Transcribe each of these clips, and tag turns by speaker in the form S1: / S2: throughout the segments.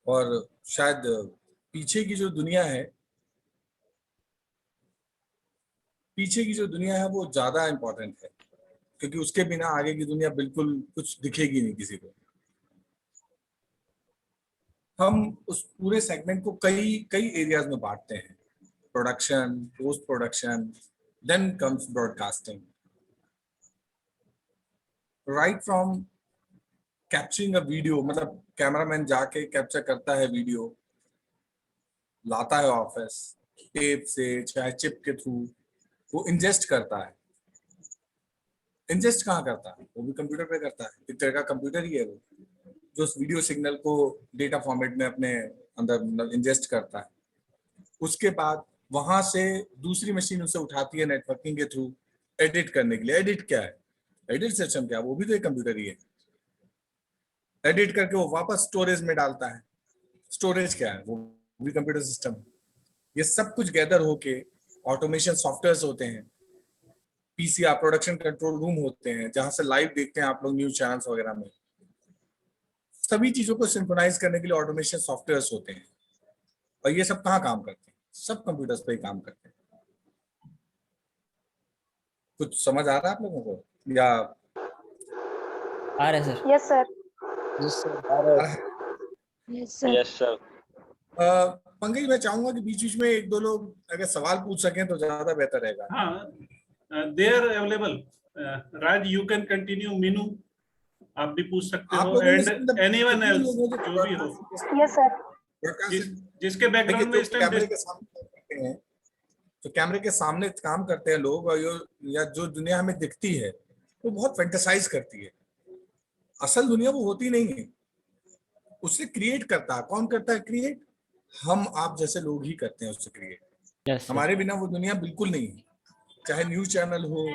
S1: और शायद पीछे की जो दुनिया है वो ज्यादा इम्पोर्टेंट है, क्योंकि उसके बिना आगे की दुनिया बिल्कुल कुछ दिखेगी नहीं किसी को। हम उस पूरे सेगमेंट को कई कई एरियाज में बांटते हैं: production, post production, then comes broadcasting. Right from capturing a video, मतलब कैमरामैन जाके कैप्चर करता है वीडियो, लाता है ऑफिस, टेप से चाहे चिप के थ्रू वो इंजेस्ट करता है। इंजेस्ट कहाँ करता है? वो भी कंप्यूटर पे करता है। एक तरह का कंप्यूटर ही है वो, जो उस वीडियो सिग्नल को डेटा फॉर्मेट में अपने अंदर इंजेस्ट करता है। उसके बाद वहां से दूसरी मशीन उसे उठाती है नेटवर्किंग के थ्रू एडिट करने के लिए। एडिट क्या है? एडिट सिस्टम क्या है? वो भी तो एक कंप्यूटर ही है। एडिट करके वो वापस स्टोरेज में डालता है। स्टोरेज क्या है? वो भी कंप्यूटर सिस्टम। ये सब कुछ गैदर होके ऑटोमेशन सॉफ्टवेयर होते हैं, पीसीआर प्रोडक्शन कंट्रोल रूम होते हैं, जहां से लाइव देखते हैं आप लोग न्यूज चैनल्स वगैरह में। सभी चीजों को सिंक्रोनाइज करने के लिए ऑटोमेशन सॉफ्टवेयर होते हैं। और ये सब कहाँ काम करते हैं? सब कंप्यूटर्स पे ही काम करते हैं। कुछ समझ आ रहा है आप लोगों को या?
S2: आ रहा है sir.
S3: Yes sir.
S4: Yes sir, आ रहा है।
S3: Yes sir.
S4: Yes sir.
S1: Pankaj, मैं चाहूंगा कि बीच बीच में एक दो लोग अगर सवाल पूछ सकें तो ज्यादा बेहतर रहेगा।
S5: हाँ, they are available. Raj, you can continue. Meenu, आप भी पूछ सकते
S1: आप
S5: हो,
S1: लोगों में
S5: एंड
S1: से मतलब
S5: एनीवन
S1: कितने
S5: एल्स,
S1: लोग हैं
S5: जो भी हो,
S3: यस सर।
S5: जिसके बैकग्राउंड में
S1: जो
S5: इस टाइम
S1: कैमरे के सामने काम करते हैं, जो कैमरे के सामने काम करते हैं लोग, और या जो दुनिया हमें दिखती है वो बहुत फैंटेसाइज करती है। असल दुनिया वो होती नहीं है। उसे क्रिएट करता है कौन? करता है क्रिएट? हम आप जैसे लोग ही करते हैं उससे क्रिएट।
S2: Yes sir.
S1: हमारे बिना वो दुनिया बिल्कुल नहीं है। चाहे न्यूज चैनल हो,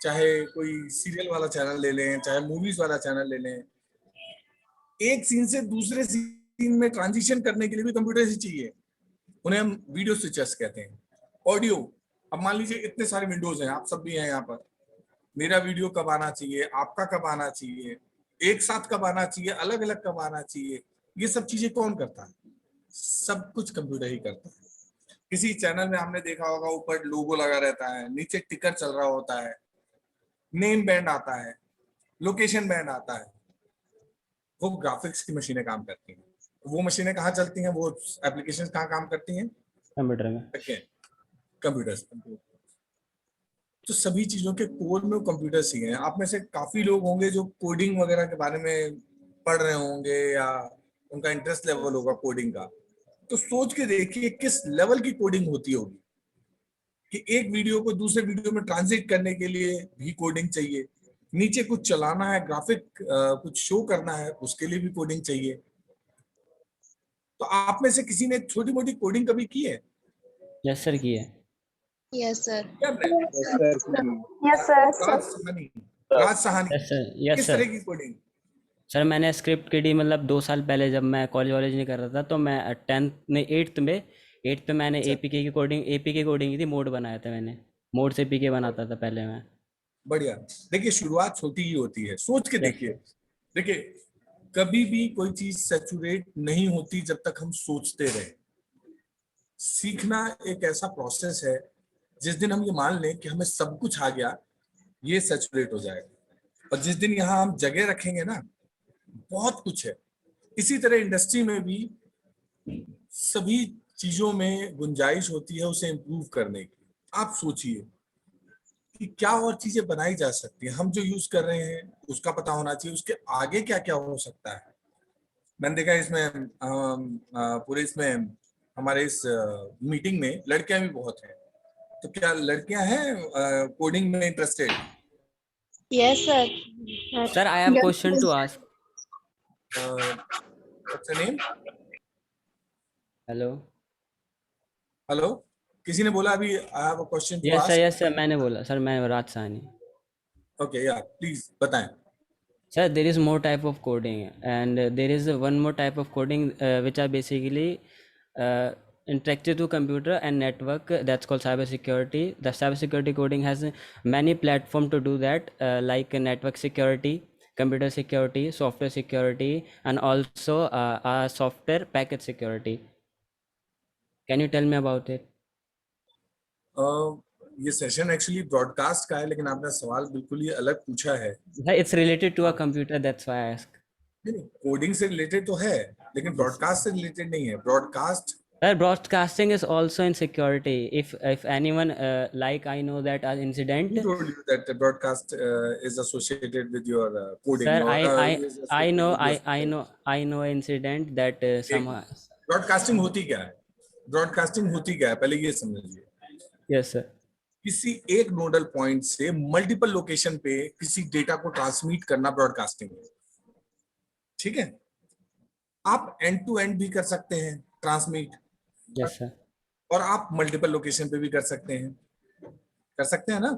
S1: चाहे कोई सीरियल वाला चैनल ले लें, चाहे मूवीज वाला चैनल ले लें, एक सीन से दूसरे सीन में ट्रांजिशन करने के लिए भी कंप्यूटर ही चाहिए। उन्हें हम वीडियो स्विचर्स कहते हैं। ऑडियो, अब मान लीजिए इतने सारे विंडोज हैं, आप सब भी हैं यहाँ पर। मेरा वीडियो कब आना चाहिए, आपका कब आना चाहिए, एक साथ कब आना चाहिए, अलग अलग कब आना चाहिए, ये सब चीजें कौन करता है? सब कुछ कंप्यूटर ही करता है। किसी चैनल में हमने देखा होगा ऊपर लोगो लगा रहता है, नीचे टिकर चल रहा होता है, नेम बैंड आता है, लोकेशन बैंड आता है। वो ग्राफिक्स की मशीनें काम करती हैं। वो मशीनें कहाँ चलती हैं? वो एप्लीकेशन कहाँ काम करती हैं?
S2: कंप्यूटर में।
S1: कंप्यूटर्स। तो सभी चीजों के कोर में कंप्यूटर्स ही हैं। आप में से काफी लोग होंगे जो कोडिंग वगैरह के बारे में पढ़ रहे होंगे या उनका इंटरेस्ट लेवल होगा कोडिंग का। तो सोच के देखिए किस लेवल की कोडिंग होती होगी कि एक वीडियो को दूसरे वीडियो में ट्रांजिट करने के लिए भी कोडिंग चाहिए, नीचे कुछ चलाना है, ग्राफिक कुछ शो करना है, उसके लिए भी कोडिंग चाहिए। तो आप में से किसी ने छोटी मोटी कोडिंग कभी की है?
S2: यस सर, की है।
S3: Yes sir.
S1: क्या आपने?
S4: Yes sir.
S3: Yes sir.
S1: Raj Sahani, Raj Sahani,
S2: yes sir. Yes
S1: किस
S2: सर।
S1: तरह की कोडिंग?
S2: सर मैंने स्क्रिप्ट की डी मतलब 2 साल पहले जब मैं कॉलेज नहीं कर रहा था, तो मैं 10th में 8th पे मैंने एपीके की कोडिंग की थी। मोड बनाया था मैंने। मोड से पीके बनाता था पहले मैं।
S1: बढ़िया। देखिए, शुरुआत छोटी ही होती है, सोच के
S2: यस
S1: देखिए। देखिए, कभी भी कोई चीज सैचुरेट नहीं होती जब तक हम सोचते रहे। सीखना एक ऐसा प्रोसेस है, जिस दिन हम ये मान लें कि हमें सब कुछ आ गया, ये सैचुरेट हो जाएगा। और जिस दिन यहाँ हम जगह रखेंगे ना, बहुत कुछ है। इसी तरह इंडस्ट्री में भी सभी चीजों में गुंजाइश होती है उसे इम्प्रूव करने की। आप सोचिए कि क्या और चीजें बनाई जा सकती हैं। हम जो यूज कर रहे हैं उसका पता होना चाहिए, उसके आगे क्या क्या हो सकता है। मैंने देखा इसमें पूरे इसमें हमारे इस मीटिंग में लड़कियां भी बहुत हैं। तो क्या लड़कियां हैं कोडिंग में interested?
S3: Yes sir.
S2: Sir, I have question to ask.
S1: What's your name?
S2: Hello.
S1: Hello, किसी ने बोला अभी I have a question to
S2: yes
S1: ask.
S2: Sir, मैंने बोला सर, मैं Raj Sahni.
S1: Okay, yeah please बताएं।
S2: Sir, there is more type of coding, and there is one more type of coding which are basically interactive to computer and network. That's called cybersecurity. The cybersecurity coding has many platform to do that, like network security, computer security, software security, and also software package security. Can you tell me about it?
S1: ये session actually broadcast का है, लेकिन आपने सवाल बिल्कुल ही अलग पूछा है।
S2: It's related to a computer, that's why I ask.
S1: नहीं, कोडिंग से रिलेटेड तो है, लेकिन ब्रॉडकास्ट से रिलेटेड नहीं है। Broadcast
S2: Broadcasting is also in security. If anyone like I know that an incident.
S1: who told you that the broadcast is associated with your coding?
S2: Sir,
S1: or, is
S2: I
S1: associated
S2: know
S1: with your
S2: I know incident that somehow.
S1: Broadcasting होती क्या है? Broadcasting होती क्या है, पहले ये समझिए।
S2: Yes sir.
S1: किसी एक नोडल पॉइंट से मल्टीपल लोकेशन पे किसी डेटा को ट्रांसमिट करना ब्रॉडकास्टिंग है। ठीक है, आप एंड टू एंड भी कर सकते हैं ट्रांसमिट,
S2: Yes sir.
S1: और आप मल्टीपल लोकेशन पे भी कर सकते हैं ना।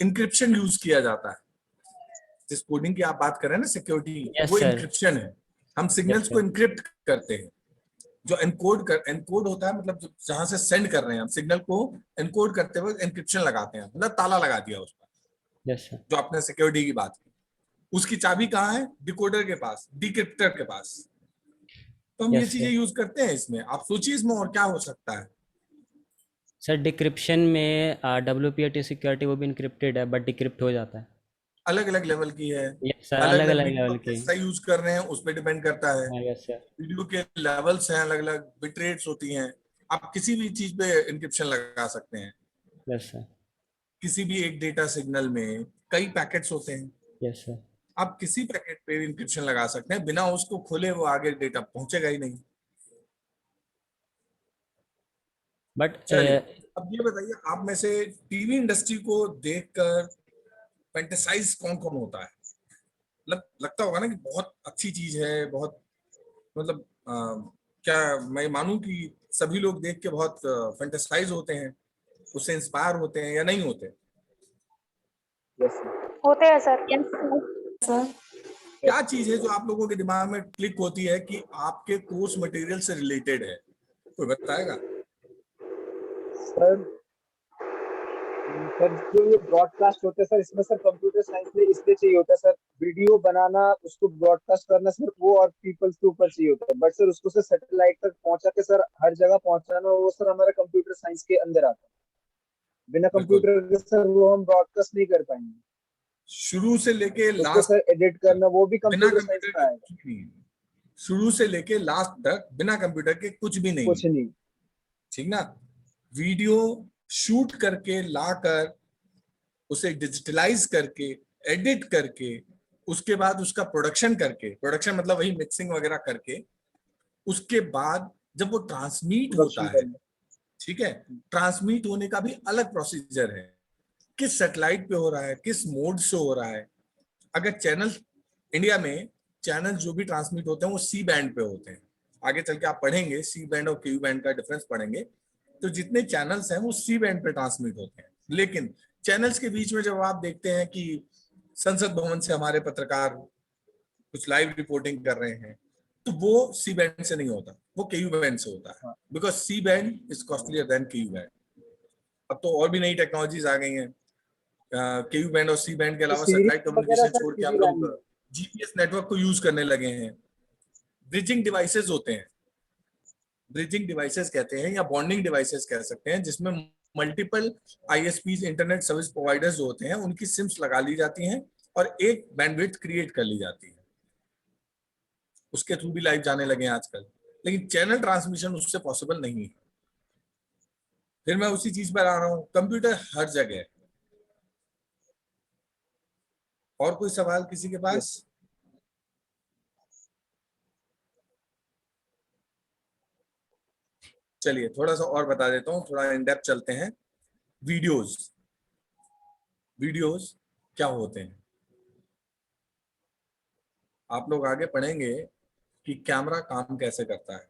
S1: इंक्रिप्शन यूज किया जाता है, जिस कोडिंग की आप बात कर रहे हैं ना, सिक्योरिटी,
S2: Yes,
S1: वो
S2: sir.
S1: इंक्रिप्शन है। हम सिग्नल्स
S2: Yes,
S1: को
S2: sir.
S1: इंक्रिप्ट करते हैं। जो एनकोड होता है, मतलब जहां से सेंड कर रहे हैं हम सिग्नल को, एनकोड करते वक्त इंक्रिप्शन लगाते हैं, मतलब ताला लगा दिया उस पर।
S2: Yes sir.
S1: जो आपने सिक्योरिटी की बात की, उसकी चाबी कहाँ है? डिकोडर के पास, डिक्रिप्टर के पास। तो हम ये
S2: Yes,
S1: चीजें
S2: sir.
S1: यूज करते हैं इसमें। आप सोचिए इसमें और क्या हो सकता है।
S2: सर डिक्रिप्शन में WPAT सिक्योरिटी वो भी इनक्रिप्टेड है बट डिक्रिप्ट हो जाता है।
S1: अलग अलग लेवल की है,
S2: यस सर,
S1: अलग
S2: अलग
S1: अलग
S2: अलग
S1: वीडियो
S2: लेवल
S1: आप
S2: की।
S1: कैसा यूज कर रहे हैं उस पर डिपेंड करता है।
S2: हाँ यस सर।
S1: वीडियो के लेवल्स हैं, अलग अलग बिट रेट्स होती हैं। आप किसी भी चीज पे इंक्रिप्शन लगा सकते हैं।
S2: Yes sir.
S1: किसी भी एक डेटा सिग्नल में कई पैकेट्स होते हैं,
S2: यस सर।
S1: आप किसी पैकेट पे इंक्रिप्शन लगा सकते हैं, बिना उसको खोले वो आगे डेटा पहुंचेगा ही नहीं।
S2: बट
S1: चलिए, अब ये बताइए, आप में से टीवी इंडस्ट्री को देखकर फैंटेसाइज कौन कौन होता है? लगता होगा ना कि बहुत अच्छी चीज है, बहुत, मतलब क्या मैं मानूं कि सभी लोग देख के बहुत फैंटेसाइज होते हैं, उससे इंस्पायर होते हैं, या नहीं होते?
S4: Yes, sir.
S3: होते हैं सर। Yes sir.
S1: क्या चीज है जो आप लोगों के दिमाग में क्लिक होती है कि आपके कोर्स मटेरियल से रिलेटेड है? कोई बताएगा?
S4: सर जो ये ब्रॉडकास्ट होता है सर, इसमें सर कंप्यूटर साइंस में इसलिए चाहिए होता है सर, वीडियो बनाना, उसको ब्रॉडकास्ट करना सर, वो और पीपल्स के ऊपर चाहिए होता है। बट सर उसको सर सैटेलाइट तक पहुंचा के सर हर जगह पहुंचाना, वो सर हमारे कंप्यूटर साइंस के अंदर आता है। बिना कंप्यूटर के सर वो हम ब्रॉडकास्ट नहीं कर पाएंगे।
S1: शुरू से लेके
S4: उसको
S1: लास्ट
S4: सर एडिट करना वो भी
S1: बिना
S4: कंप्यूटर साइंस
S1: कंप्यूटर
S4: का
S1: के
S4: है।
S1: कुछ नहीं, शुरू से लेके लास्ट तक बिना कंप्यूटर के कुछ भी नहीं।
S4: कुछ नहीं।
S1: ठीक ना? वीडियो शूट करके लाकर उसे डिजिटलाइज करके, एडिट करके, उसके बाद उसका प्रोडक्शन करके, प्रोडक्शन मतलब वही मिक्सिंग वगैरह करके, उसके बाद जब वो ट्रांसमिट होता है, ठीक है, ट्रांसमिट होने का भी अलग प्रोसीजर है। किस सैटेलाइट पे हो रहा है, किस मोड से हो रहा है। अगर चैनल, इंडिया में चैनल जो भी ट्रांसमिट होते हैं वो सी बैंड पे होते हैं। आगे चल के आप पढ़ेंगे सी बैंड और क्यू बैंड का डिफरेंस पढ़ेंगे, तो जितने चैनल्स हैं वो सी बैंड पे ट्रांसमिट होते हैं। लेकिन चैनल्स के बीच में जब आप देखते हैं कि संसद भवन से हमारे पत्रकार कुछ लाइव रिपोर्टिंग कर रहे हैं, तो वो सी बैंड से नहीं होता, वो केयू बैंड से होता है, because C band is costlier than Ku band. अब तो और भी नई टेक्नोलॉजीज आ गई हैं। केयू बैंड और सी बैंड के अलावा सैटेलाइट कम्युनिकेशन छोड़ के आप लोग जीपीएस नेटवर्क को यूज करने लगे हैं। ब्रिजिंग डिवाइसेस होते हैं, ब्रिजिंग डिवाइसेस कहते हैं, या बॉन्डिंग डिवाइसेस कह सकते हैं, जिसमें मल्टीपल आईएसपीज, इंटरनेट सर्विस प्रोवाइडर्स जो होते हैं, उनकी सिम्स लगा ली जाती हैं और एक बैंडविड्थ क्रिएट कर ली जाती है। उसके थ्रू भी लाइव जाने लगे हैं आजकल, लेकिन चैनल ट्रांसमिशन उससे पॉसिबल नहीं है। फिर मैं उसी चीज पर आ रहा हूं, कंप्यूटर हर जगह है। और कोई सवाल किसी के पास? चलिए थोड़ा सा और बता देता हूँ, थोड़ा इन डेप्थ चलते हैं। वीडियोस, वीडियोस क्या होते हैं? आप लोग आगे पढ़ेंगे कि कैमरा काम कैसे करता है,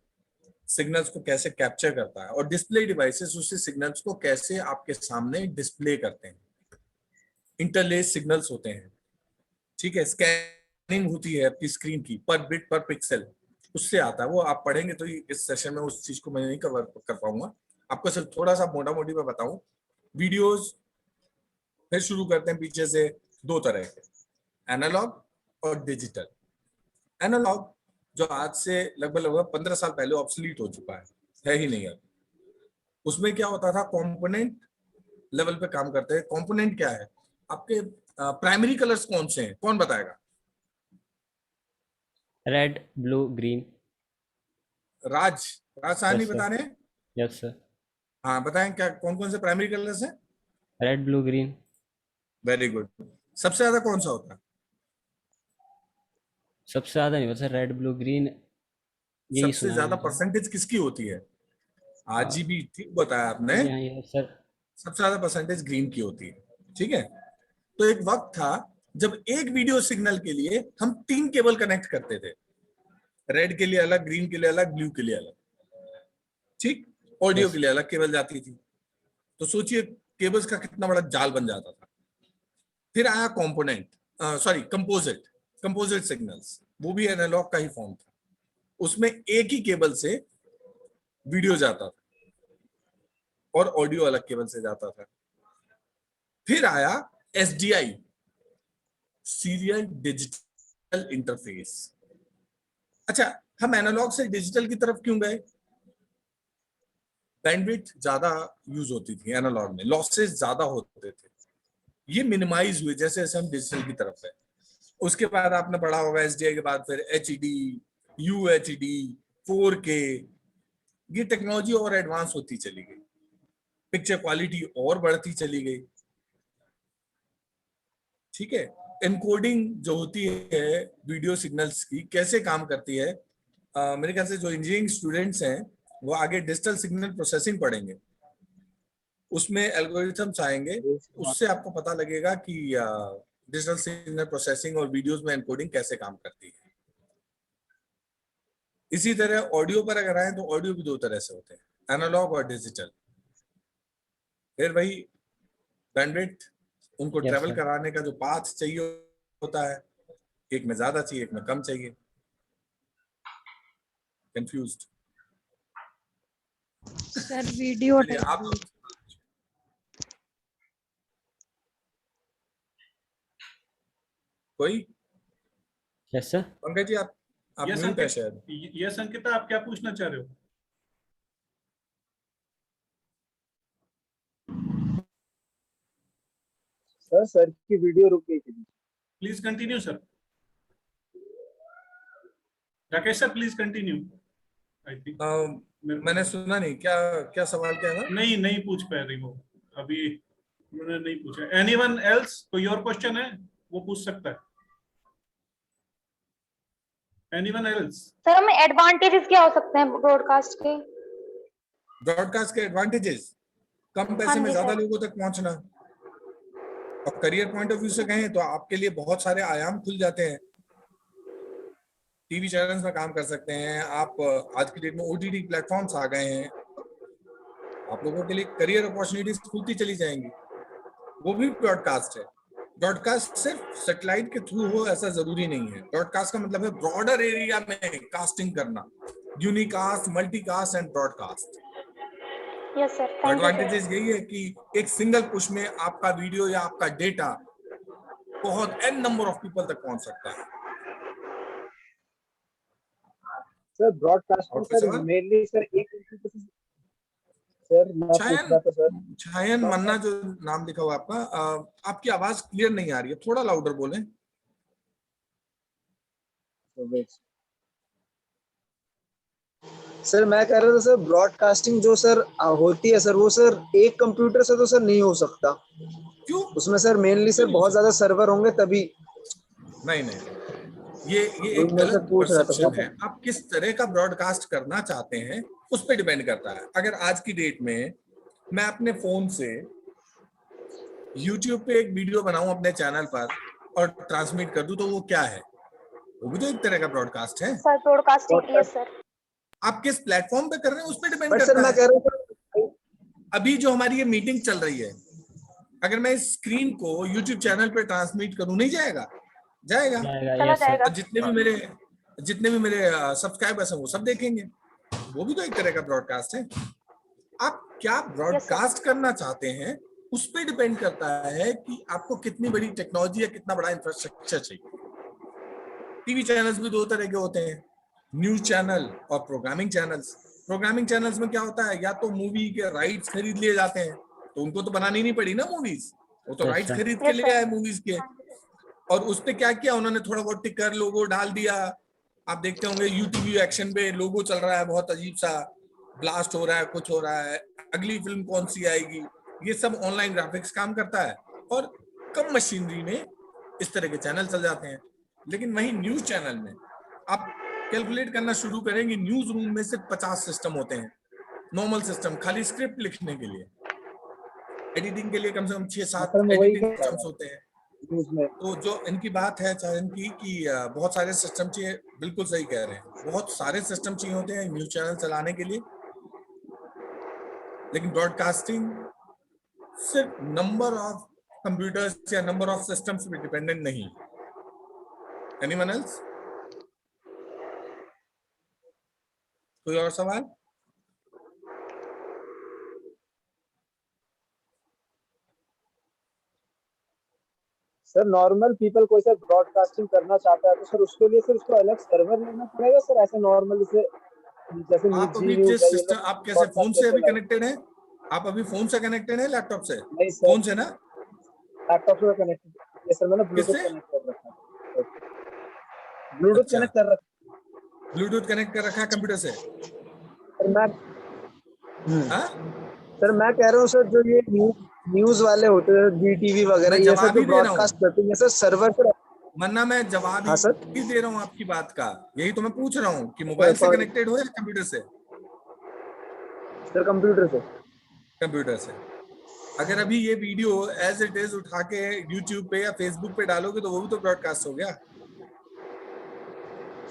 S1: सिग्नल्स को कैसे कैप्चर करता है, और डिस्प्ले डिवाइसेस उसी सिग्नल्स को कैसे आपके सामने डिस्प्ले करते हैं। इंटरलेस सिग्नल्स होते हैं, ठीक है, स्कैनिंग होती है आपकी स्क्रीन की पर बिट पर पिक्सल, उससे आता है। वो आप पढ़ेंगे तो इस सेशन में उस चीज को मैं नहीं कवर कर पाऊंगा, आपको सिर्फ थोड़ा सा मोटा मोटी में बताऊं। वीडियोस फिर शुरू करते हैं पीछे से, दो तरह के। एनालॉग और डिजिटल। एनालॉग जो आज से लगभग 15 साल पहले ऑब्सोलीट हो चुका है ही नहीं अब। उसमें क्या होता था, कंपोनेंट लेवल पे काम करते हैं। कंपोनेंट क्या है, आपके प्राइमरी कलर्स कौन से हैं, कौन बताएगा?
S2: Red blue green.
S1: Raj Raj Sahni
S2: yes sir.
S1: बता रहे हैं।
S2: Yes sir.
S1: हाँ बताएं, क्या कौन कौन से प्राइमरी कलर्स हैं?
S2: Red blue green.
S1: Very good. सबसे ज्यादा कौन सा होता है?
S2: सबसे ज़्यादा नहीं पता सर, रेड ब्लू ग्रीन यही
S1: सबसे
S2: सुना है
S1: ज्यादा
S2: मैंने।
S1: परसेंटेज किसकी होती है?
S2: हाँ
S1: आरजीबी, ठीक बताया आपने।
S2: हाँ ये सर।
S1: सबसे ज्यादा परसेंटेज ग्रीन की होती है, ठीक है। तो एक वक्त था जब एक वीडियो सिग्नल के लिए हम 3 केबल कनेक्ट करते थे, रेड के लिए अलग, ग्रीन के लिए अलग, ब्लू के लिए अलग, ठीक। Audio
S2: yes.
S1: के लिए अलग केबल जाती थी। तो सोचिए केबल्स का कितना बड़ा जाल बन जाता था। फिर आया component, sorry composite, composite signals, वो भी एनालॉग का ही फॉर्म था। उसमें एक ही केबल से वीडियो जाता था और ऑडियो अलग केबल से जाता था। फिर आया एसडीआई, सीरियल डिजिटल इंटरफेस। अच्छा, हम एनालॉग से डिजिटल की तरफ क्यों गए? बैंडविड्थ ज्यादा यूज होती थी एनालॉग में, लॉसेस ज्यादा होते थे, ये मिनिमाइज हुए जैसे जैसे हम डिजिटल की तरफ है। उसके बाद आपने पढ़ा होगा एसडीआई के बाद फिर एचडी, यूएचडी, 4K, ये टेक्नोलॉजी और एडवांस होती चली गई, पिक्चर क्वालिटी और बढ़ती चली गई, ठीक है। एनकोडिंग जो होती है वीडियो सिग्नल्स की कैसे काम करती है, मेरे ख्याल से जो इंजीनियरिंग स्टूडेंट्स हैं वो आगे डिजिटल सिग्नल प्रोसेसिंग पढ़ेंगे, उसमें एल्गोरिथम्स आएंगे, उससे आपको पता लगेगा कि डिजिटल सिग्नल प्रोसेसिंग और वीडियोस में एनकोडिंग कैसे काम करती है। इसी तरह ऑडियो पर अगर आए तो ऑडियो भी 2 तरह से होते हैं, एनालॉग और डिजिटल। फिर वही बैंडविड्थ, उनको
S2: यस
S1: ट्रेवल
S2: सर।
S1: कराने का जो पाथ चाहिए होता है, एक में ज्यादा चाहिए, एक में कम चाहिए। कंफ्यूज्ड?
S3: सर वीडियो
S1: चलिए आप कोई,
S2: यस सर।
S1: पंकज जी आप
S5: यस
S1: म्यूट है
S5: अंकित,
S1: शायद।
S5: यस अंकिता, आप क्या पूछना चाह रहे हो?
S4: सर की वीडियो रुक गई थी।
S5: Please continue sir. Rakesh sir please continue. I think
S1: मैंने सुना नहीं, क्या क्या सवाल क्या था?
S5: नहीं नहीं पूछ पा रही वो अभी, उन्होंने नहीं पूछा। एनीवन एल्स, कोई और क्वेश्चन है वो पूछ सकता है। Anyone else?
S3: सर हमें एडवांटेजेस क्या हो सकते हैं ब्रॉडकास्ट के?
S1: ब्रॉडकास्ट के एडवांटेजेस, कम
S3: हाँ
S1: पैसे में
S3: जी
S1: ज्यादा
S3: सर।
S1: लोगों तक पहुंचना, और करियर पॉइंट ऑफ व्यू से कहें तो आपके लिए बहुत सारे आयाम खुल जाते हैं। टीवी चैनल्स में काम कर सकते हैं आप, आज की डेट में ओटीटी प्लेटफॉर्म्स आ गए हैं, आप लोगों के लिए करियर अपॉर्चुनिटीज खुलती चली जाएंगी। वो भी ब्रॉडकास्ट है। ब्रॉडकास्ट सिर्फ सैटेलाइट के थ्रू हो ऐसा जरूरी नहीं है। ब्रॉडकास्ट का मतलब है ब्रॉडर एरिया में कास्टिंग करना, unicast, multicast and broadcast.
S3: Yes sir, thank you sir.
S1: Advantages यही है कि एक सिंगल पुश में आपका वीडियो या आपका डेटा बहुत एन नंबर ऑफ पीपल तक पहुंच सकता है।
S4: सर ब्रॉडकास्टिंग
S1: और कोई
S4: सर
S1: सवाल?
S4: मेनली सर एक सर मैं पूछ रहा था सर,
S1: छायन मन्ना जो नाम लिखा हुआ आपका, आपकी आवाज क्लियर नहीं आ रही है, थोड़ा लाउडर बोलें।
S4: सर मैं कह रहा था सर ब्रॉडकास्टिंग जो सर होती है सर, वो सर एक कंप्यूटर से तो सर नहीं हो सकता।
S1: क्यों?
S4: उसमें सर मेनली सर बहुत ज्यादा सर्वर होंगे तभी।
S1: नहीं नहीं, ये एक
S4: मैं सर
S1: गलत
S4: पूछ रहा था
S1: परसेप्शन है।
S4: सर।
S1: आप किस तरह का ब्रॉडकास्ट करना चाहते हैं उस पर डिपेंड करता है। अगर आज की डेट में मैं अपने फोन से YouTube पे एक वीडियो बनाऊं अपने चैनल पर और ट्रांसमिट कर दूं तो वो क्या है? वो भी तो एक तरह का ब्रॉडकास्ट है।
S3: Sir broadcasting, yes sir.
S1: आप किस प्लेटफॉर्म पे कर रहे हैं उस पर डिपेंड
S4: बट सर
S1: करता
S4: मैं
S1: है।
S4: कह रहा हूँ
S1: अभी जो हमारी ये मीटिंग चल रही है, अगर मैं इस स्क्रीन को YouTube चैनल पे ट्रांसमिट करूं, नहीं जाएगा? जाएगा।
S2: जाएगा।
S3: चला
S2: यस सर।
S3: जाएगा।
S1: और जितने भी मेरे सब्सक्राइबर्स हैं वो सब देखेंगे, वो भी तो एक तरह का ब्रॉडकास्ट है। आप क्या
S3: यस सर।
S1: ब्रॉडकास्ट करना चाहते हैं उस पर डिपेंड करता है कि आपको कितनी बड़ी टेक्नोलॉजी या कितना बड़ा इंफ्रास्ट्रक्चर चाहिए। टीवी चैनल्स भी दो तरह के होते हैं, न्यूज चैनल और प्रोग्रामिंग चैनल्स। प्रोग्रामिंग चैनल्स में क्या होता है, या तो मूवी के राइट्स खरीद लिए जाते हैं, तो उनको तो बनानी नहीं पड़ी ना मूवीज, वो तो
S2: Yes,
S1: राइट्स
S2: sir.
S1: खरीद के
S3: Yes,
S1: ले
S3: sir.
S1: आए मूवीज के, और उस पे क्या किया उन्होंने, थोड़ा बहुत टिकर लोगो डाल दिया। आप देखते होंगे यूटीवी एक्शन पे लोगो चल रहा है, बहुत अजीब सा ब्लास्ट हो रहा है, कुछ हो रहा है, अगली फिल्म कौन सी आएगी, ये सब ऑनलाइन ग्राफिक्स काम करता है, और कम मशीनरी में इस तरह के चैनल चल जाते हैं। लेकिन वही न्यूज चैनल में आप कैलकुलेट करना शुरू करेंगे, न्यूज रूम में सिर्फ 50 सिस्टम होते हैं, नॉर्मल सिस्टम, खाली स्क्रिप्ट लिखने के लिए, एडिटिंग के लिए कम से कम 6-7
S4: सर मैं वही
S1: एडिटिंग
S4: कह रहा
S1: सिस्टम्स होते हैं।
S4: न्यूज में।
S1: तो जो इनकी बात है चारण की कि बहुत सारे सिस्टम चाहिए, बिल्कुल सही कह रहे हैं, बहुत सारे सिस्टम चाहिए होते हैं न्यूज चैनल चलाने के लिए। लेकिन ब्रॉडकास्टिंग सिर्फ नंबर ऑफ कंप्यूटर्स या नंबर ऑफ सिस्टम्स पे डिपेंडेंट नहीं। Anyone else? कोई और सवाल?
S4: सर नॉर्मल पीपल कोई सर ब्रॉडकास्टिंग करना चाहता है तो सर उसके लिए सर उसको अलग सर्वर लेना पड़ेगा सर, ऐसे नॉर्मल जैसे
S1: आप
S4: जी
S1: अभी
S4: न्यूज
S1: जिस
S4: है ये
S1: सिस्टम,
S4: लोग
S1: आप कैसे फोन
S4: broadcast
S1: से अभी
S4: करते हैं
S1: कनेक्टेड हैं? आप अभी फोन से कनेक्टेड हैं, लैपटॉप से?
S4: नहीं सर,
S1: फोन से ना?
S4: लैपटॉप से कनेक्ट ये सर मैंने ब्लूटूथ
S1: किससे?
S4: कनेक्ट कर रखा है, ब्लूटूथ
S1: अच्छा,
S4: कनेक्ट कर रखा
S1: ब्लूटूथ कनेक्ट कर रखा है कंप्यूटर से?
S4: है सर। मैं
S1: हाँ,
S4: सर मैं कह रहा हूँ सर जो ये न्यूज वाले होते हैं बीटीवी वगैरह
S1: मैं
S4: ये सब
S1: जवाब
S4: जो
S1: ही दे रहा
S4: ब्रॉडकास्ट
S1: हूँ,
S4: करते हैं सर सर्वर पर।
S1: वरना मैं जवाब
S4: हाँ सर,
S1: ही दे रहा हूँ आपकी बात का। यही तो मैं पूछ रहा हूँ कि मोबाइल से कनेक्टेड हो या कंप्यूटर से?
S4: सर कंप्यूटर से।
S1: कंप्यूटर से। अगर अभी ये वीडियो एज इट इज उठा के यूट्यूब पे या फेसबुक पे डालोगे तो वो भी तो ब्रॉडकास्ट हो गया।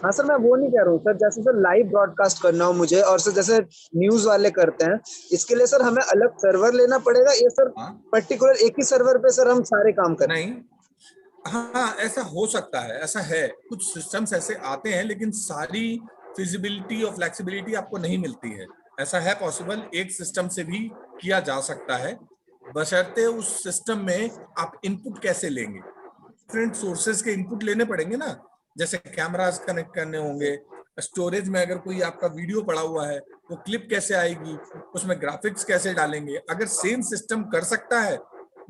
S4: हाँ सर मैं वो नहीं कह रहा हूँ सर, जैसे सर लाइव ब्रॉडकास्ट करना हो मुझे और सर जैसे न्यूज वाले करते हैं इसके लिए सर हमें अलग सर्वर लेना पड़ेगा, ये सर
S1: हाँ,
S4: पर्टिकुलर एक ही सर्वर पे सर हम सारे काम करें?
S1: नहीं, हाँ ऐसा हो सकता है, ऐसा है, कुछ सिस्टम्स ऐसे आते हैं, लेकिन सारी फिजिबिलिटी और फ्लेक्सिबिलिटी आपको नहीं मिलती है। ऐसा है पॉसिबल, एक सिस्टम से भी किया जा सकता है, बशर्ते उस सिस्टम में आप इनपुट कैसे लेंगे। डिफरेंट सोर्सेज के इनपुट लेने पड़ेंगे ना, जैसे कैमरास कनेक्ट करने होंगे, स्टोरेज में अगर कोई आपका वीडियो पड़ा हुआ है वो क्लिप कैसे आएगी, उसमें ग्राफिक्स कैसे डालेंगे। अगर सेम सिस्टम कर सकता है,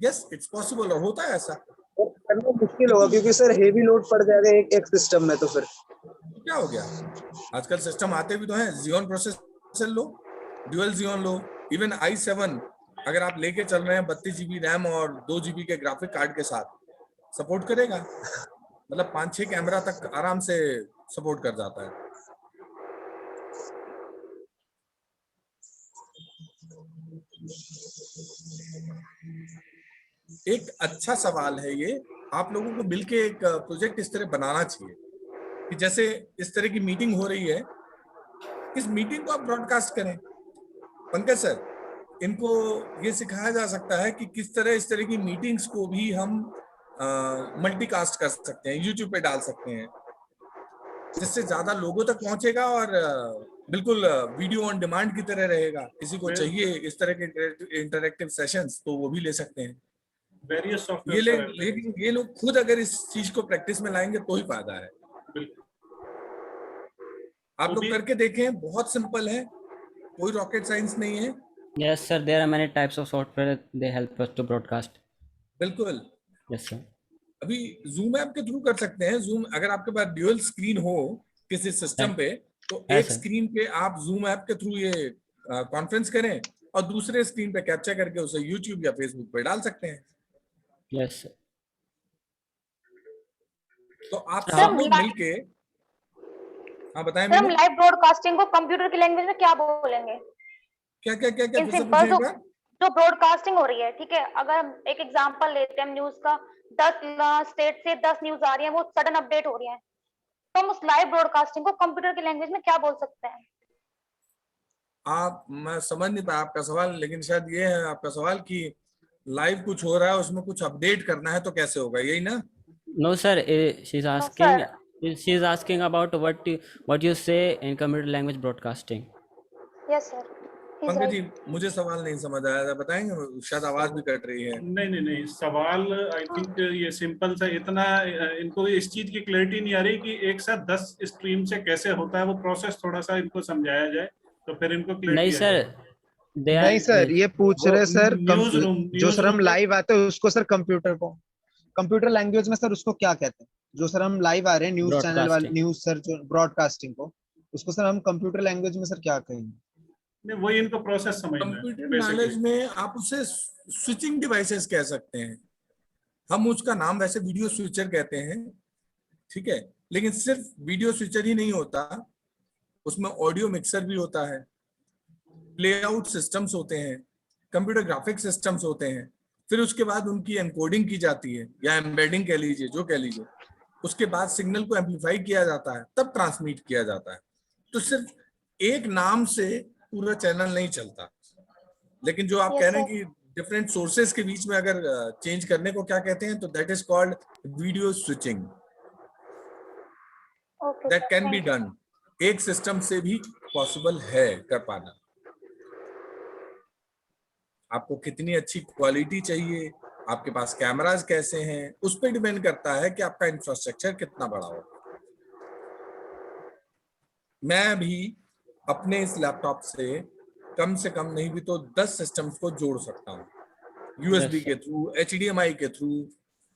S1: यस इट्स पॉसिबल, और होता है ऐसा।
S4: और करना मुश्किल होगा क्योंकि सर हेवी लोड पड़ जाएगा एक सिस्टम में, तो फिर
S1: तो क्या हो गया, आजकल सिस्टम आते भी तो हैं, Xeon प्रोसेसर लो, ड्यूअल Xeon लो, इवन i7 अगर आप लेके चल रहे हैं 32 GB रैम और 2 GB के ग्राफिक कार्ड के साथ, सपोर्ट करेगा, मतलब 5-6 कैमरा तक आराम से सपोर्ट कर जाता है। एक अच्छा सवाल है ये, आप लोगों को मिलके एक प्रोजेक्ट इस तरह बनाना चाहिए कि जैसे इस तरह की मीटिंग हो रही है, इस मीटिंग को आप ब्रॉडकास्ट करें। पंकज सर, इनको ये सिखाया जा सकता है कि किस तरह इस तरह की मीटिंग्स को भी हम मल्टीकास्ट कर सकते हैं, यूट्यूब पे डाल सकते हैं, जिससे ज्यादा लोगों तक पहुंचेगा और बिल्कुल वीडियो ऑन डिमांड की तरह रहेगा। किसी को चाहिए इस तरह के इंटरेक्टिव सेशंस तो वो भी ले सकते हैं।
S5: वेरियस
S1: ये
S5: सॉफ्टवेयर
S1: लेकिन ये लोग खुद अगर इस चीज को प्रैक्टिस में लाएंगे तो ही फायदा है। आप लोग करके देखें, बहुत सिंपल है, कोई रॉकेट साइंस नहीं है।
S2: Yes, sir. There are many types of software. They help us to broadcast.
S1: बिल्कुल,
S2: Yes, sir.
S1: अभी जूम ऐप के थ्रू कर सकते हैं। जूम, अगर आपके पास ड्यूअल स्क्रीन हो किसी सिस्टम पे, तो
S2: है
S1: एक
S2: सर।
S1: स्क्रीन पे आप जूम ऐप के थ्रू ये कॉन्फ्रेंस करें और दूसरे स्क्रीन पे कैप्चर करके उसे यूट्यूब या फेसबुक पे डाल सकते हैं।
S2: Yes, sir.
S1: तो आप
S2: सर,
S1: सब
S3: हम
S1: लोग
S3: लाइव
S1: मिलके, हाँ बताएं
S3: सर हम
S1: मीनू,
S3: लाइव ब्रॉडकास्टिंग को कंप्यूटर की लैंग्वेज में क्या बोलेंगे?
S1: क्या क्या क्या क्या
S3: इन
S1: फिर से
S3: सिंपल
S1: पूछिए एक बार।
S3: जो ब्रॉडकास्टिंग हो रही है, ठीक है, अगर हम एक एग्जांपल लेते हैं, हम न्यूज का 10 स्टेट से 10 न्यूज आ रही है, वो सडन अपडेट हो रही है, तो हम उस लाइव ब्रॉडकास्टिंग को कंप्यूटर की लैंग्वेज में क्या बोल सकते हैं?
S1: आप, मैं समझ नहीं पाया आपका सवाल, लेकिन शायद ये है आपका सवाल कि लाइव कुछ हो रहा है उसमें कुछ अपडेट करना है तो कैसे होगा, यही ना?
S2: No, sir. She's
S3: no
S2: asking.
S3: सर,
S2: She's asking about what you say in computer language broadcasting.
S3: Yes sir. He's
S1: Pankaj
S3: right.
S1: जी मुझे सवाल नहीं समझ आया था, बताएंगे? शायद आवाज भी कट रही है।
S5: नहीं, सवाल आई थिंक ये सिंपल सा, इतना इनको इस चीज की क्लैरिटी नहीं आ रही कि एक साथ 10 स्ट्रीम से कैसे होता है वो प्रोसेस, थोड़ा सा इनको समझाया जाए तो फिर इनको
S2: नहीं
S5: क्लैरिटी
S2: सर, दे आर
S4: नहीं सर, ये पूछ
S5: वो
S4: रहे सर जो सर हम
S5: न्यूज़
S4: लाइव आते हैं उसको सर कंप्यूटर लैंग्वेज में सर उसको क्या कहते हैं? जो सर हम लाइव आ रहे हैं न्यूज चैनल वाले
S2: ब्रॉडकास्टिंग।
S4: न्यूज सर जो ब्रॉडकास्टिंग को, उसको सर हम कंप्यूटर लैंग्वेज में सर क्या कहेंगे?
S5: नहीं, वही इनको प्रोसेस समझना है
S1: कंप्यूटर
S5: बेसिकली।
S1: नॉलेज में आप उसे स्विचिंग डिवाइसेस कह सकते हैं, हम उसका नाम वैसे वीडियो स्विचर कहते हैं, ठीक है। लेकिन सिर्फ वीडियो स्विचर ही नहीं होता, उसमें ऑडियो मिक्सर भी होता है, प्लेआउट सिस्टम्स होते हैं, कंप्यूटर ग्राफिक सिस्टम्स होते हैं, फिर उसके बाद उनकी एनकोडिंग की जाती है या एम्बेडिंग कह लीजिए, जो कह लीजिए। उसके बाद सिग्नल को एम्पलीफाई किया जाता है, तब ट्रांसमिट किया जाता है। तो सिर्फ एक नाम से पूरा चैनल नहीं चलता। लेकिन जो आप
S3: Yes,
S1: कह रहे हैं
S3: sir.
S1: कि डिफरेंट सोर्सेज के बीच में अगर चेंज करने को क्या कहते हैं, तो that is called video switching.
S3: Okay,
S1: that
S3: sir.
S1: Can be
S3: Thank you.
S1: Done, एक सिस्टम से भी पॉसिबल है कर पाना। आपको कितनी अच्छी क्वालिटी चाहिए, आपके पास कैमरास कैसे हैं, उस पर डिपेंड करता है कि आपका इंफ्रास्ट्रक्चर कितना बड़ा हो। मैं भी अपने इस लैपटॉप से कम नहीं भी तो 10 सिस्टम्स को जोड़ सकता हूँ, यूएसबी
S2: Yes,
S1: के थ्रू, एचडीएमआई के थ्रू,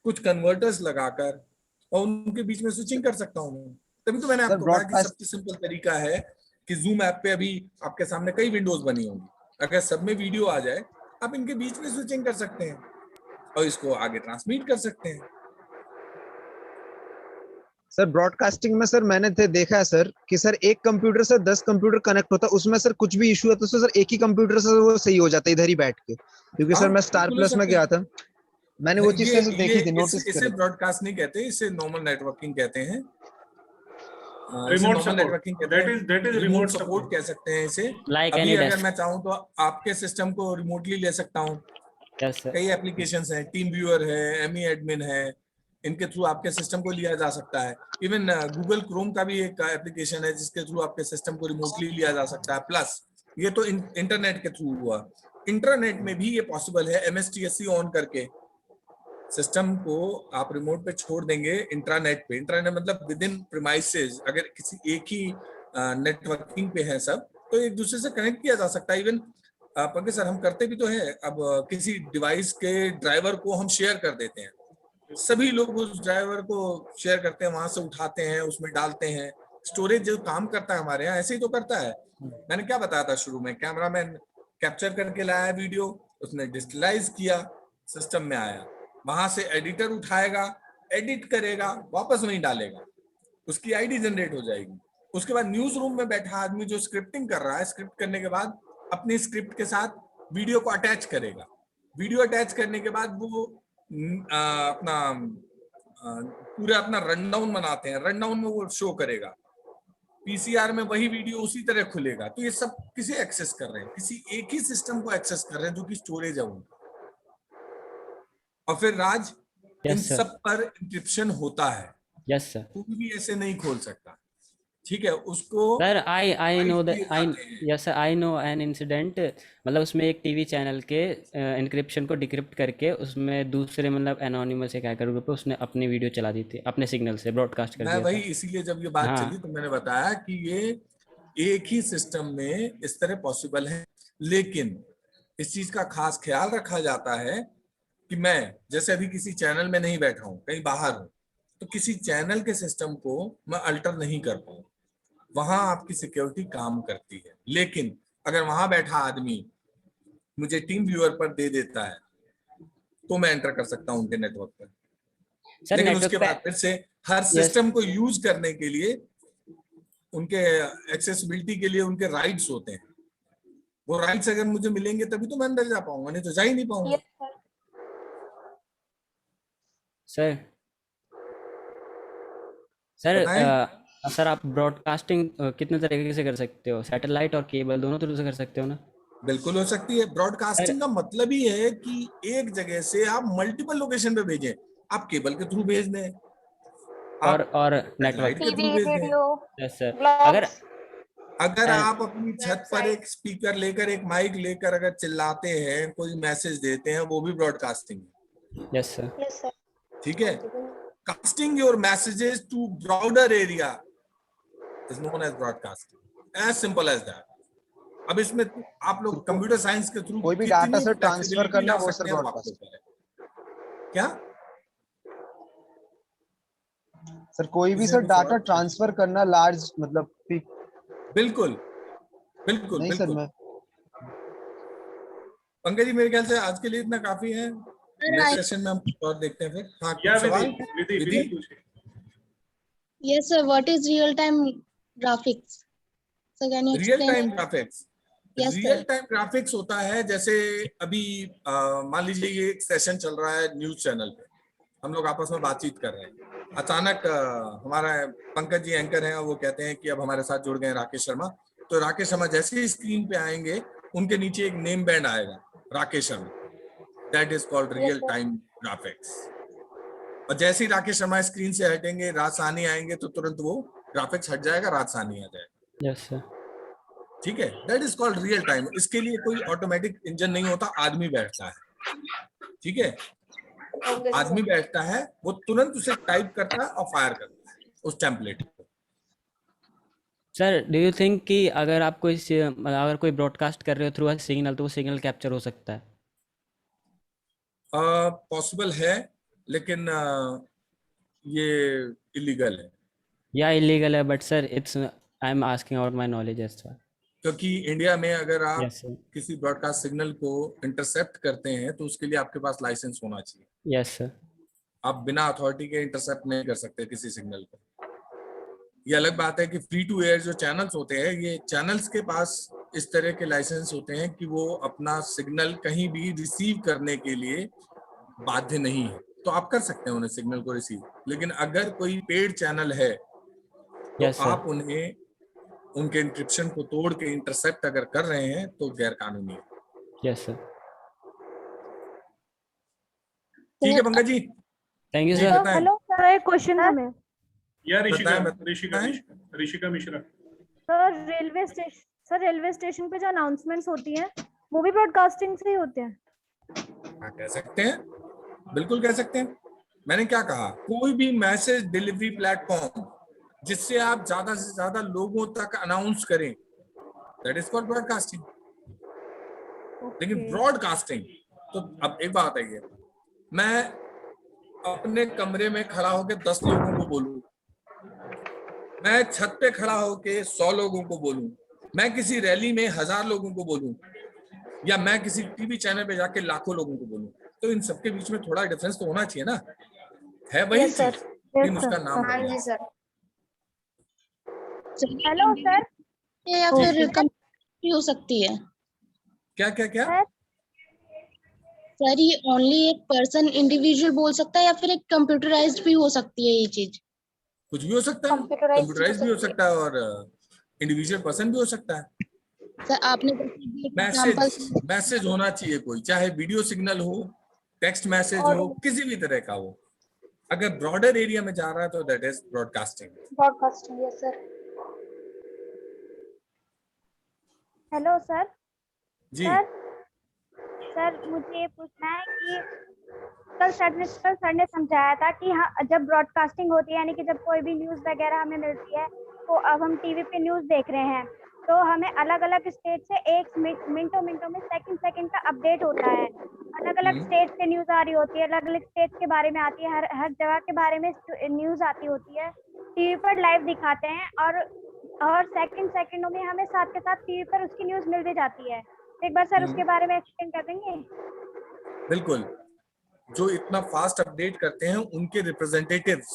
S1: कुछ कन्वर्टर्स लगाकर, और उनके बीच में स्विचिंग कर सकता हूँ मैं। तभी तो मैंने
S4: सर
S1: आपको कहा कि
S4: ब्रॉडकास्ट
S1: सबसे सिंपल तरीका है कि जूम ऐप पे अभी आपके सामने कई विंडोज बनी होंगी, अगर सब में वीडियो आ जाए, आप इनके बीच में स्विचिंग कर सकते हैं और इसको आगे ट्रांसमिट कर सकते हैं।
S4: सर ब्रॉडकास्टिंग में सर मैंने देखा है सर कि सर एक कंप्यूटर से 10 कंप्यूटर कनेक्ट होता है, उसमें सर कुछ भी इशू है तो सर एक ही कंप्यूटर से वो सही हो जाता है इधर ही बैठ के। क्योंकि सर
S1: हाँ
S4: मैं स्टार
S1: बिल्कुल हो
S4: प्लस में
S1: सकते
S4: गया
S1: हैं।
S4: था, मैंने वो चीज
S1: ये
S4: सर देखी थी, नोटिस
S1: इसे
S4: करी थी।
S1: ब्रॉडकास्ट नहीं कहते, इसे नॉर्मल नेटवर्किंग कहते हैं। इसे
S5: रिमोट
S1: नॉर्मल
S5: सपोर्ट,
S1: नेटवर्किंग कहते हैं,
S5: that is
S1: remote
S5: remote
S1: support
S5: support.
S1: कह सकते हैं इसे।
S2: like
S1: अभी
S2: any
S1: अगर
S2: desk.
S1: मैं चाहूँ तो आपके सिस्टम को रिमोटली ले सकता हूँ।
S2: Yes sir.
S1: कई एप्लीकेशंस हैं, टीम व्यूअर है, एमी एडमिन है, इनके थ्रू आपके सिस्टम को लिया जा सकता है। इवन गूगल क्रोम का भी एक एप्लीकेशन है जिसके थ्रू आपके सिस्टम को रिमोटली लिया जा सकता है। प्लस ये तो इंटरनेट के थ्रू हुआ, इंटरनेट में भी ये पॉसिबल है। MSTSC ऑन करके सिस्टम को आप रिमोट पे छोड़ देंगे इंट्रानेट पे, इंट्रानेट मतलब विद इन प्रीमाइसेस, अगर किसी एक ही नेटवर्किंग पे है सब, तो एक दूसरे से कनेक्ट किया जा सकता है। इवन पंकज सर हम करते भी तो है, अब किसी डिवाइस के ड्राइवर को हम शेयर कर देते हैं, सभी लोग उस ड्राइवर को शेयर करते हैं, वहां से उठाते हैं, उसमें डालते हैं। स्टोरेज जो काम करता है हमारे यहाँ ऐसे ही तो करता है। मैंने क्या बताया था शुरू में, कैमरामैन कैप्चर करके लाया वीडियो, उसने डिजिटलाइज किया, सिस्टम में आया, वहां से एडिटर उठाएगा, एडिट करेगा, वापस वहीं डालेगा, उसकी आईडी जनरेट हो जाएगी। उसके बाद न्यूज रूम में बैठा आदमी जो स्क्रिप्टिंग कर रहा है, स्क्रिप्ट करने के बाद अपनी स्क्रिप्ट के साथ वीडियो को अटैच करेगा। वीडियो अटैच करने के बाद वो अपना पूरा अपना रनडाउन बनाते हैं, रनडाउन में वो शो करेगा, पीसीआर में वही वीडियो उसी तरह खुलेगा। तो ये सब किसे एक्सेस कर रहे हैं? किसी एक ही सिस्टम को एक्सेस कर रहे हैं जो कि स्टोरेज है उनका। और फिर राज इन
S2: Yes sir.
S1: सब पर इंक्रिप्शन होता है,
S2: Yes sir.
S1: कोई भी ऐसे नहीं खोल सकता, ठीक है। उसको
S2: सर I know that
S1: दिए
S2: I
S1: जाते हैं।
S2: yes sir, I know an incident, मतलब उसमें एक टीवी चैनल के इनक्रिप्शन को डिक्रिप्ट करके उसमें दूसरे मतलब एनोनिमस एक हैकर ग्रुप पे उसने अपनी वीडियो चला दी थी, अपने सिग्नल से ब्रॉडकास्ट कर
S1: मैं
S2: दिया
S1: वही
S2: था।
S1: इसीलिए जब ये बात
S2: हाँ
S1: चली तो मैंने बताया कि ये एक ही सिस्टम में इस तरह पॉसिबल है। लेकिन इस चीज का खास ख्याल रखा जाता है कि मैं जैसे अभी किसी चैनल में नहीं बैठा हूं, कहीं बाहर हूं, तो किसी चैनल के सिस्टम को मैं अल्टर नहीं कर पाऊं, वहां आपकी सिक्योरिटी काम करती है। लेकिन अगर वहां बैठा आदमी मुझे टीम व्यूअर पर दे देता है तो मैं एंटर कर सकता हूं उनके नेटवर्क पर।
S2: सर
S1: लेकिन
S2: नेटवर्क
S1: उसके
S2: पे।
S1: बाद फिर से हर
S2: यस
S1: सिस्टम को यूज करने के लिए उनके एक्सेसिबिलिटी के लिए उनके राइट्स होते हैं। वो राइट्स अगर मुझे मिलेंगे तभी तो मैं अंदर जा पाऊंगा, नहीं तो जा ही नहीं पाऊंगा।
S3: Yes, sir.
S2: Sir sir sir आप ब्रॉडकास्टिंग कितने तरीके से कर सकते हो? सैटेलाइट और केबल दोनों तरह से कर सकते हो ना?
S1: बिल्कुल हो सकती है। ब्रॉडकास्टिंग का मतलब ही है कि एक जगह से आप मल्टीपल लोकेशन पे भेजें। आप केबल के थ्रू भेज दें,
S2: और
S1: आप
S2: नेटवर्क।
S1: सैटेलाइट के थ्रू
S3: TV,
S1: भेज दें।
S3: radio,
S2: yes sir. अगर
S3: blogs.
S1: अगर
S2: And-
S1: आप अपनी छत पर एक स्पीकर लेकर, एक माइक लेकर अगर चिल्लाते हैं, कोई मैसेज देते हैं, वो भी ब्रॉडकास्टिंग है।
S2: Yes sir.
S3: Yes sir.
S1: ठीक है, casting your messages to broader area is known as broadcasting, as simple as that. अब इसमें आप लोग कंप्यूटर साइंस के थ्रू
S4: कोई भी डाटा से ट्रांसफर करना वो सर ब्रॉडकास्ट।
S1: क्या
S4: सर कोई भी
S1: इसमें
S4: सर
S1: कुछ
S4: डाटा
S1: और?
S4: ट्रांसफर करना लार्ज मतलब
S1: बिल्कुल बिल्कुल
S4: नहीं सर
S1: बिल्कुल।
S4: मैं
S1: पंकज जी मेरे ख्याल से आज के लिए इतना काफी है, नेक्स्ट सेशन में हम कुछ और देखते हैं फिर। हाँ
S5: या
S1: कुछ सवाल?
S5: विधि
S1: विधि?
S5: पूछिए।
S6: Yes, sir. What is real-time graphics? So can you
S1: real
S6: explain
S1: time
S6: it?
S1: Graphics,
S6: Yes,
S1: real
S6: sir.
S1: Time graphics होता है जैसे अभी मान लीजिए ये एक सेशन चल रहा है न्यूज चैनल पे, हम लोग आपस में बातचीत कर रहे हैं, अचानक हमारा पंकज जी एंकर हैं और वो कहते हैं कि अब हमारे साथ जुड़ गए हैं राकेश शर्मा। तो राकेश शर्मा जैसे ही स्क्रीन पे आएंगे, उनके नीचे एक नेम बैंड आएगा Rakesh Sharma, that is called real time graphics. और जैसे ही राकेश शर्मा स्क्रीन से हटेंगे, राज साहनी आएंगे, तो तुरंत वो ग्राफिक्स हट जाएगा, राज साहनी आ जाएगा।
S2: Yes sir.
S1: ठीक है, that is called real time. इसके लिए कोई ऑटोमेटिक इंजन नहीं होता, आदमी बैठता है। ठीक है, आदमी बैठता है, वो तुरंत उसे टाइप करता है और फायर करता है उस टेम्पलेट को।
S2: सर डू यू थिंक कि अगर आप अगर कोई ब्रॉडकास्ट कर रहे हो थ्रू अ सिग्नल तो वो सिग्नल कैप्चर हो सकता है?
S1: पॉसिबल है, लेकिन ये इलीगल है,
S2: या इलीगल है, but sir it's I am asking out my knowledge as well.
S1: क्योंकि इंडिया में अगर आप
S2: यस सर।
S1: किसी ब्रॉडकास्ट सिग्नल को इंटरसेप्ट करते हैं तो उसके लिए आपके पास लाइसेंस होना चाहिए।
S2: Yes sir.
S1: आप बिना अथॉरिटी के इंटरसेप्ट नहीं कर सकते किसी सिग्नल को। ये अलग बात है कि फ्री टू एयर जो चैनल्स होते हैं, ये चैनल्स के पास इस तरह के लाइसेंस होते हैं कि वो अपना सिग्नल कहीं भी रिसीव करने के लिए बाध्य नहीं है, तो आप कर सकते हैं उन्हें सिग्नल को रिसीव। लेकिन अगर कोई पेड चैनल है तो
S2: यस सर।
S1: आप उन्हें उनके इंक्रिप्शन को तोड़ के इंटरसेप्ट अगर कर रहे हैं तो गैर कानूनी है।
S2: Yes sir.
S1: ठीक है Pankaj ji,
S2: thank you
S1: ji
S2: sir.
S1: बताएं।
S7: हेलो सर, एक क्वेश्चन है हमें।
S5: या ऋषिका
S1: बताएं।
S5: Rishika Mishra.
S7: Sir railway station पे जो अनाउंसमेंट्स होती हैं वो भी ब्रॉडकास्टिंग से ही होते हैं?
S1: हाँ कह सकते हैं, बिल्कुल कह सकते हैं। मैंने क्या कहा, कोई भी मैसेज डिलीवरी प्लेटफॉर्म जिससे आप ज्यादा से ज्यादा लोगों तक अनाउंस करें, दैट इज कॉल्ड ब्रॉडकास्टिंग। लेकिन ब्रॉडकास्टिंग तो अब एक बात है, मैं अपने कमरे में खड़ा होकर 10 लोगों को बोलूं, मैं छत पे खड़ा होकर 100 लोगों को बोलूं, मैं किसी रैली में 1000 लोगों को बोलूं, या मैं किसी टीवी चैनल पे जाके लाखों लोगों को बोलूं, तो इन सबके बीच में थोड़ा डिफरेंस तो होना चाहिए ना। है वही
S3: Yes, sir.
S1: चीज, लेकिन उसका नाम
S3: हाँ
S1: बदला।
S3: जी सर।
S7: Hello sir.
S6: या फिर कंप्यूटर हो सकती है?
S1: क्या क्या क्या?
S6: सर ये ओनली एक पर्सन इंडिविजुअल बोल सकता है या फिर एक कंप्यूटराइज्ड भी हो सकती है ये चीज?
S1: कुछ भी हो सकता है,
S3: Computerized
S1: कंप्यूटराइज भी हो सकता है और इंडिविजुअल पर्सन भी हो सकता है।
S6: सर आपने एग्जांपल
S1: मैसेज होना चाहिए कोई, चाहे वीडियो सिग्नल हो, टेक्स्ट मैसेज हो, किसी भी तरह का हो, अगर ब्रॉडर एरिया में जा रहा है तो that is broadcasting.
S3: Broadcasting, yes sir.
S7: Hello sir.
S1: जी
S7: सर मुझे ये पूछना है कि कल सर ने समझाया था कि हाँ, जब ब्रॉडकास्टिंग होती है यानी कि जब कोई भी न्यूज़ वगैरह हमें मिलती है, तो अब हम टीवी पे न्यूज़ देख रहे हैं तो हमें अलग अलग स्टेट से एक मिनटों में सेकंड का अपडेट होता है। अलग अलग स्टेट से न्यूज़ आ रही होती है, अलग अलग स्टेट के बारे में आती है, हर जगह के बारे में न्यूज़ आती होती है, टीवी पर लाइव दिखाते हैं और सेकंडों में हमें साथ के साथ टीवी पर उसकी न्यूज़ मिल भी जाती है। एक बार सर उसके बारे में एक्सप्लेन कर देंगे?
S1: बिल्कुल, जो इतना फास्ट अपडेट करते हैं उनके रिप्रेजेंटेटिव्स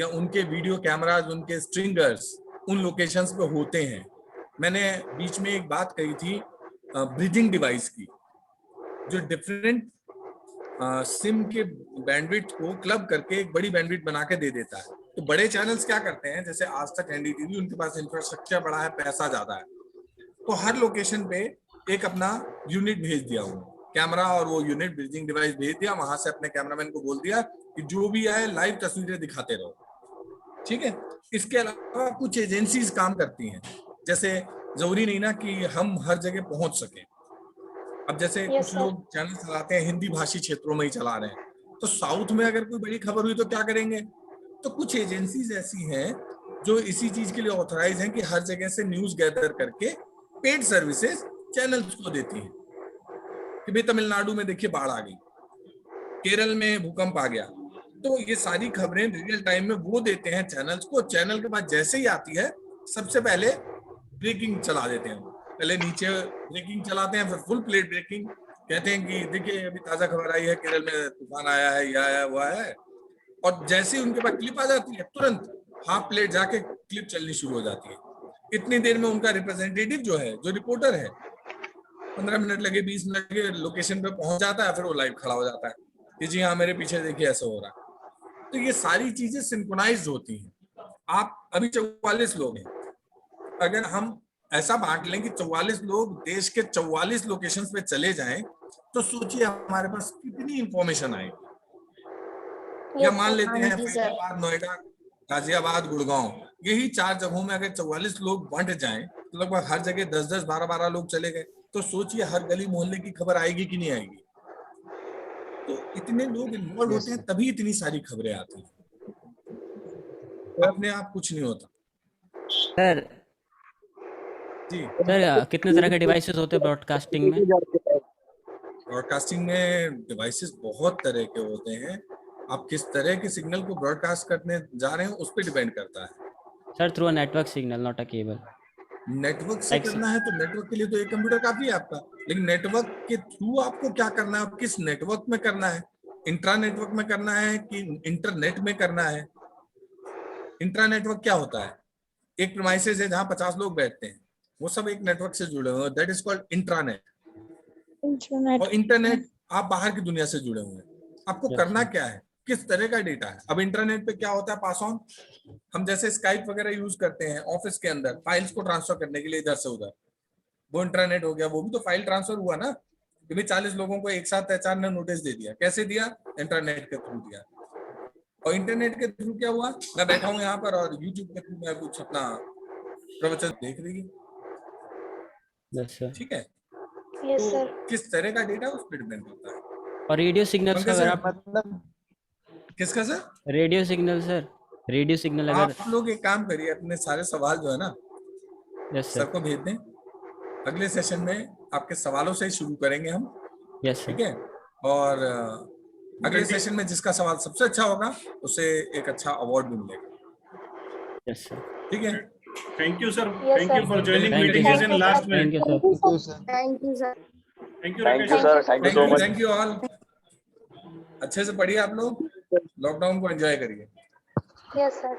S1: या उनके वीडियो कैमराज, उनके स्ट्रिंगर्स उन लोकेशंस पे होते हैं। मैंने बीच में एक बात कही थी ब्रिजिंग डिवाइस की, जो डिफरेंट सिम के बैंडविड्थ को क्लब करके एक बड़ी बैंडविड्थ बना के दे देता है। तो बड़े चैनल्स क्या करते हैं, जैसे आज तक, एनडीटीवी, उनके पास इंफ्रास्ट्रक्चर बड़ा है, पैसा ज्यादा है, तो हर लोकेशन पे एक अपना यूनिट भेज दिया उन्होंने, कैमरा, और वो यूनिट ब्रिजिंग डिवाइस भेज दिया, वहां से अपने कैमरामैन को बोल दिया कि जो भी आए लाइव तस्वीरें दिखाते रहो। ठीक है, इसके अलावा कुछ एजेंसीज काम करती हैं, जैसे जरूरी नहीं ना कि हम हर जगह पहुंच सके। अब जैसे
S3: Yes,
S1: कुछ
S3: sir.
S1: लोग चैनल चलाते हैं हिंदी भाषी क्षेत्रों में ही चला रहे हैं, तो साउथ में अगर कोई बड़ी खबर हुई तो क्या करेंगे? तो कुछ एजेंसीज ऐसी हैं जो इसी चीज के लिए ऑथराइज हैं कि हर जगह से न्यूज गैदर करके पेड सर्विसेज चैनल्स को देती हैं कि भाई तमिलनाडु में देखिए बाढ़ आ गई, केरल में भूकंप आ गया, तो ये सारी खबरें रियल टाइम में वो देते हैं चैनल्स को। चैनल के बाद जैसे ही आती है सबसे पहले ब्रेकिंग चला देते हैं, पहले नीचे ब्रेकिंग चलाते हैं, फिर फुल प्लेट ब्रेकिंग, कहते हैं कि देखिए अभी ताजा खबर आई है, केरल में तूफान आया है, यह आया हुआ है, और जैसे ही उनके पास क्लिप आ जाती है तुरंत हाफ प्लेट जाके क्लिप चलनी शुरू हो जाती है। इतनी देर में उनका रिप्रेजेंटेटिव जो है, जो रिपोर्टर है, 15 मिनट लगे 20 मिनट लगे लोकेशन पे पहुंच जाता है, फिर वो लाइव खड़ा हो जाता है कि जी हाँ मेरे पीछे देखिए ऐसा हो रहा है। तो ये सारी चीजें सिंक्रोनाइज होती हैं। आप अभी 44 लोग हैं, अगर हम ऐसा बांट लें कि 44 लोग देश के 44 लोकेशंस पे चले जाएं, तो सोचिए हमारे पास कितनी इंफॉर्मेशन आएगी। या मान लेते हैं फैसलाबाद, नोएडा, गाजियाबाद, गुड़गांव, यही 4 जगहों में अगर 44 लोग बंट जाएं तो लगभग हर जगह 10-10, 12-12 लोग चले गए, तो सोचिए हर गली मोहल्ले की खबर आएगी कि नहीं आएगी। तो इतने लोग इन्वॉल्व होते हैं तभी इतनी सारी खबरें आती हैं, अपने आप कुछ नहीं होता।
S2: सर
S1: जी
S2: सर कितने तरह के डिवाइसेस होते हैं ब्रॉडकास्टिंग में?
S1: ब्रॉडकास्टिंग में डिवाइसेस बहुत तरह के होते हैं, आप किस तरह के सिग्नल को ब्रॉडकास्ट करने जा रहे हैं उस पर डिपेंड करता है।
S2: Sir through a network signal, not a cable.
S1: Network से करना है तो नेटवर्क के लिए तो एक कंप्यूटर काफी है आपका, लेकिन नेटवर्क के थ्रू आपको क्या करना है, किस नेटवर्क में करना है, इंट्रा नेटवर्क में करना है कि इंटरनेट में करना है। इंट्रा नेटवर्क क्या होता है? एक प्रीमाइसेस है जहां 50 लोग बैठते हैं, वो सब एक नेटवर्क से जुड़े हुए हैं, दैट इज कॉल्ड इंट्रानेट। और इंटरनेट आप बाहर की दुनिया से जुड़े हुए हैं। आपको करना क्या है, किस तरह का डेटा है। अब इंटरनेट पे क्या होता है, पास ऑन, हम जैसे स्काइप वगैरह यूज करते हैं ऑफिस के अंदर फाइल्स को ट्रांसफर करने के लिए इधर से उधर, वो इंटरनेट हो गया, वो भी तो फाइल ट्रांसफर हुआ ना, कि भाई 40 लोगों को एक साथ एचआर ने नोटिस दे दिया, कैसे दिया? इंटरनेट के थ्रू दिया। और इंटरनेट के थ्रू क्या हुआ, मैं बैठा हूँ यहाँ पर और यूट्यूब के थ्रू मैं कुछ अपना प्रवचन देख रही हूँ, ठीक है?
S3: Yes,
S1: तो
S3: sir.
S1: किस तरह का डेटा उस पर डिपेंड करता है।
S2: और रेडियो सिग्नल्स का अगर आप
S1: किसका sir?
S2: Radio signal sir, radio signal अगर
S1: आप लोग एक काम करिए, अपने सारे सवाल जो है ना
S2: यस
S1: सर
S2: सर,
S1: को भेज दें, अगले सेशन में आपके सवालों से ही शुरू करेंगे हम,
S2: यस
S1: ठीक
S2: सर,
S1: है? और अगले सेशन में जिसका सवाल सबसे अच्छा होगा उसे एक अच्छा अवार्ड भी मिलेगा,
S2: यस सर,
S1: ठीक है?
S5: Thank you, sir.
S3: Yes,
S5: Thank
S3: sir.
S5: you for joining
S2: Thank you,
S5: meeting is
S3: sir.
S5: in last minute.
S2: Thank you sir,
S6: Thank you, sir.
S5: Thank you,
S4: Thank
S5: Rakesh
S4: you,
S5: sir.
S4: sir. Thank you so much.
S1: Thank you all. अच्छे से पढ़िए आप लोग, lockdown को enjoy करिए।
S3: Yes, sir.